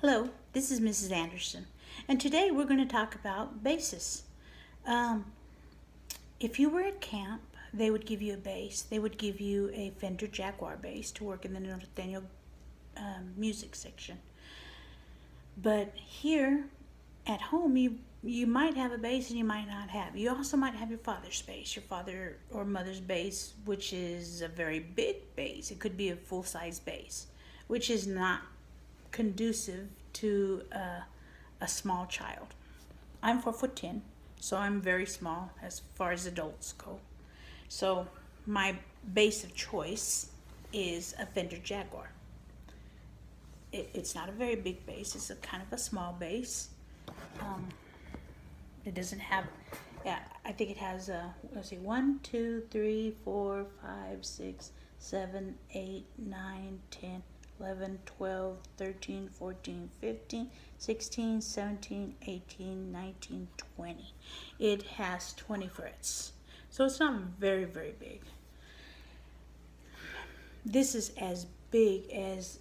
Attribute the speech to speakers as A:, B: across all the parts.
A: Hello, this is Mrs. Anderson, and today we're going to talk about basses. Um, if you were at camp, they would give you a bass. They would give you a Fender Jaguar bass to work in the Nathaniel music section. But here at home, you might have a bass and you might not have. You also might have your father's bass, your father or mother's bass, which is a very big bass. It could be a full size bass, which is not conducive to a small child. I'm 4'10", so I'm very small as far as adults go. So my bass of choice is a Fender Jaguar. It's not a very big bass. It's a kind of a small bass. Um, it doesn't have. Yeah, I think it has. Let's see, 1, 2, 3, 4, 5, 6, 7, 8, 9, 10, 11, 12, 13, 14, 15, 16, 17, 18, 19, 20. It has 20 frets. So it's not very, very big. This is as big as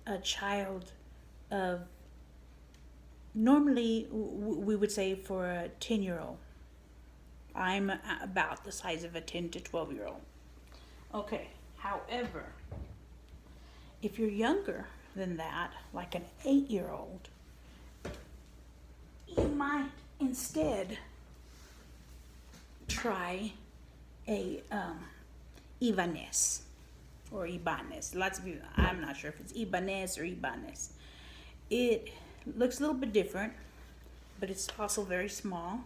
A: a child of, normally we would say for a 10-year-old. I'm about the size of a 10 to 12-year-old. Okay, however, if you're younger than that, like an 8-year-old, you might instead try a Ibanez or Ibanez. Lots of you, I'm not sure if it's Ibanez or Ibanez. It looks a little bit different, but it's also very small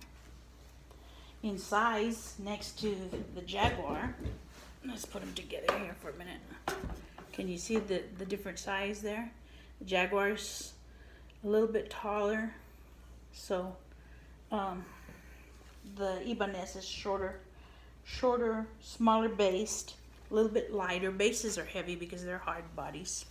A: in size next to the Jaguar. Let's put them together here for a minute. Can you see the different size there? The Jaguar's a little bit taller, so the Ibanez is shorter, smaller based, a little bit lighter. Bases are heavy because they're hard bodies.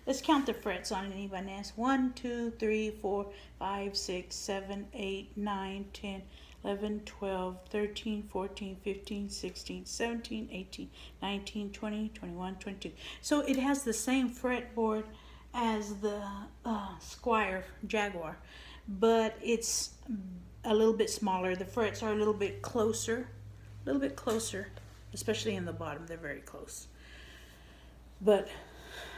A: Let's count the frets on an Ibanez. 1, 2, 3, 4, 5, 6, 7, 8, 9, 10, 11, 12, 13, 14, 15, 16, 17, 18, 19, 20, 21, 22. So it has the same fretboard as the Squire Jaguar, but it's a little bit smaller. The frets are a little bit closer, especially in the bottom. They're very close. But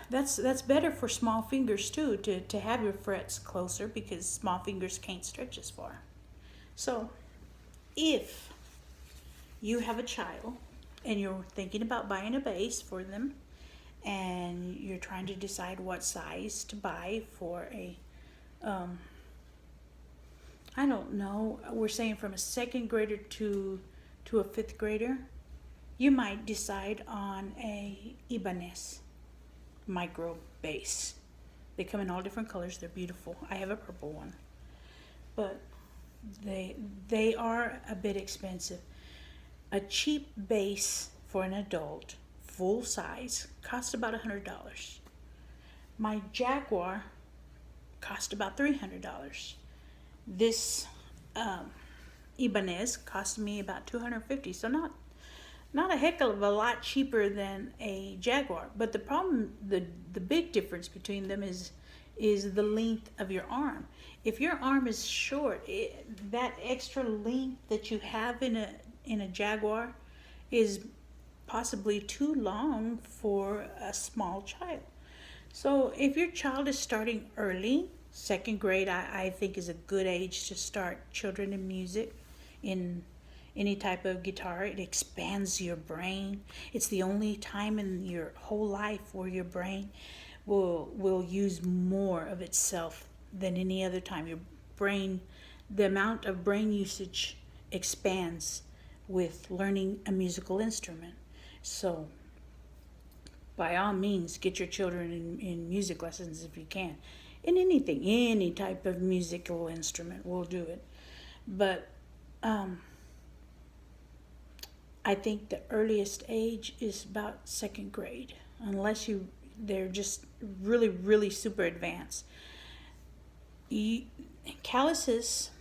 A: that's better for small fingers too, to have your frets closer, because small fingers can't stretch as far. So if you have a child and you're thinking about buying a bass for them, and you're trying to decide what size to buy for a I don't know, we're saying from a second grader to a fifth grader, you might decide on a Ibanez micro bass. They come in all different colors. They're beautiful. I have a purple one, but they are a bit expensive. A cheap bass for an adult, full size, costs about $100. My Jaguar cost about $300. This Ibanez cost me about $250. So not a heck of a lot cheaper than a Jaguar. But the problem, the big difference between them is the length of your arm. If your arm is short, that extra length that you have in a Jaguar is possibly too long for a small child. So if your child is starting early, second grade, I think is a good age to start children in music, in any type of guitar. It expands your brain. It's the only time in your whole life where your brain will use more of itself than any other time. Your brain, the amount of brain usage expands with learning a musical instrument. So by all means, get your children in music lessons if you can. In anything, any type of musical instrument will do it. But I think the earliest age is about second grade, unless they're just really, really super advanced. Calluses,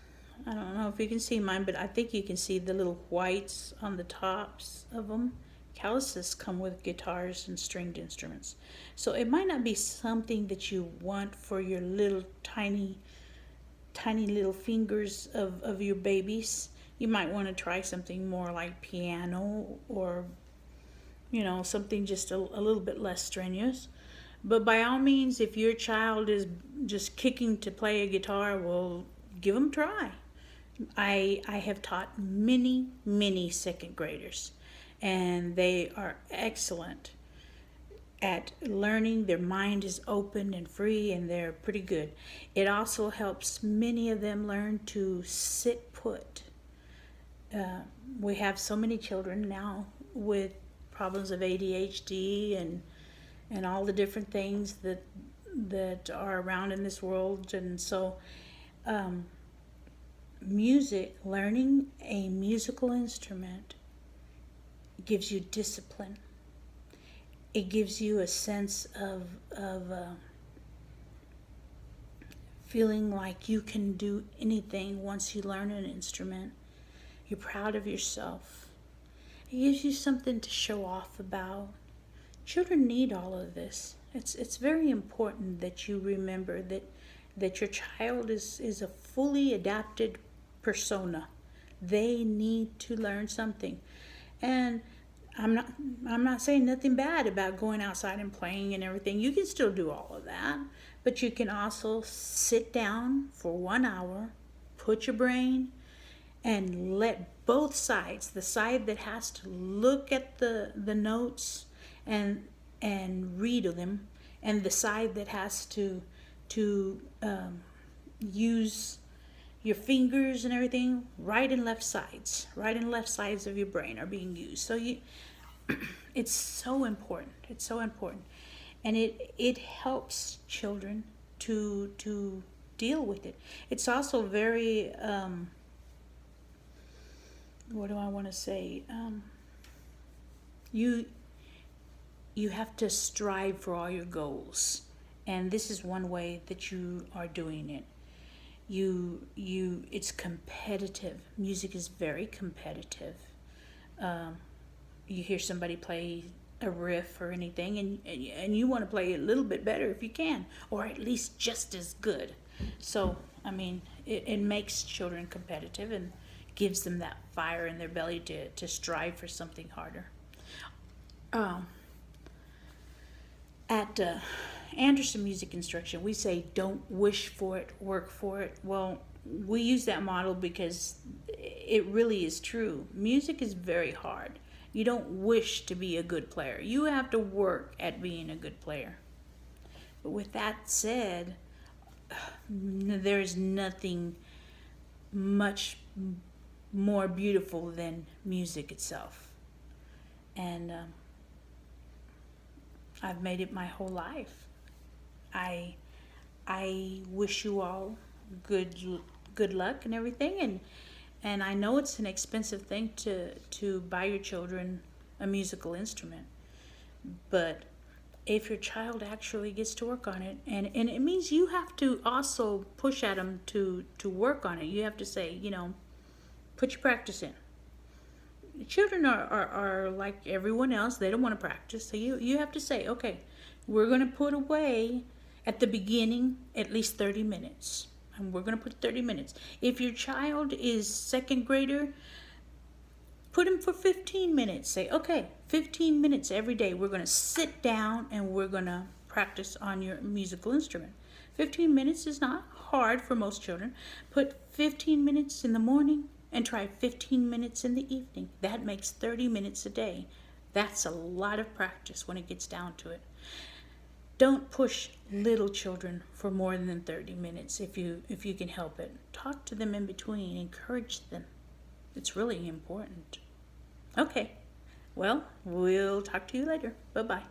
A: I don't know if you can see mine, but I think you can see the little whites on the tops of them. calluses come with guitars and stringed instruments. So it might not be something that you want for your little tiny little fingers of your babies. You might want to try something more like piano, or something just a little bit less strenuous. But by all means, if your child is just kicking to play a guitar, well, give them a try. I have taught many second graders, and they are excellent at learning. Their mind is open and free, and they're pretty good. It also helps many of them learn to sit put. We have so many children now with problems of ADHD and all the different things that are around in this world. And so learning a musical instrument gives you discipline. It gives you a sense of feeling like you can do anything once you learn an instrument. You're proud of yourself. It gives you something to show off about. Children need all of this. It's very important that you remember that your child is a fully adapted persona. They need to learn something. And I'm not saying nothing bad about going outside and playing and everything. You can still do all of that, but you can also sit down for 1 hour, put your brain, and let both sides, the side that has to look at the notes and read them, and the side that has to use your fingers and everything, right and left sides of your brain are being used. So it's so important. It's so important, and it helps children to deal with it. It's also very what do I want to say? You have to strive for all your goals, and this is one way that you are doing it. It's competitive. Music is very competitive. You hear somebody play a riff or anything, and you want to play a little bit better if you can, or at least just as good. So I mean, it makes children competitive and gives them that fire in their belly to strive for something harder. At Anderson Music Instruction, we say don't wish for it, work for it. Well, we use that model because it really is true. Music is very hard. You don't wish to be a good player. You have to work at being a good player. But with that said, there's nothing much more beautiful than music itself. And I've made it my whole life. I wish you all good luck and everything, and I know it's an expensive thing to buy your children a musical instrument, but if your child actually gets to work on it, and it means you have to also push at them to work on it. You have to say, put your practice in. Children are like everyone else. They don't want to practice. So you have to say, okay, we're going to put away at the beginning at least 30 minutes. And we're going to put 30 minutes. If your child is second grader, put him for 15 minutes. Say, okay, 15 minutes every day. We're going to sit down and we're going to practice on your musical instrument. 15 minutes is not hard for most children. Put 15 minutes in the morning and try 15 minutes in the evening. That makes 30 minutes a day. That's a lot of practice when it gets down to it. Don't push little children for more than 30 minutes if you can help it. Talk to them in between. Encourage them. It's really important. Okay. Well, we'll talk to you later. Bye-bye.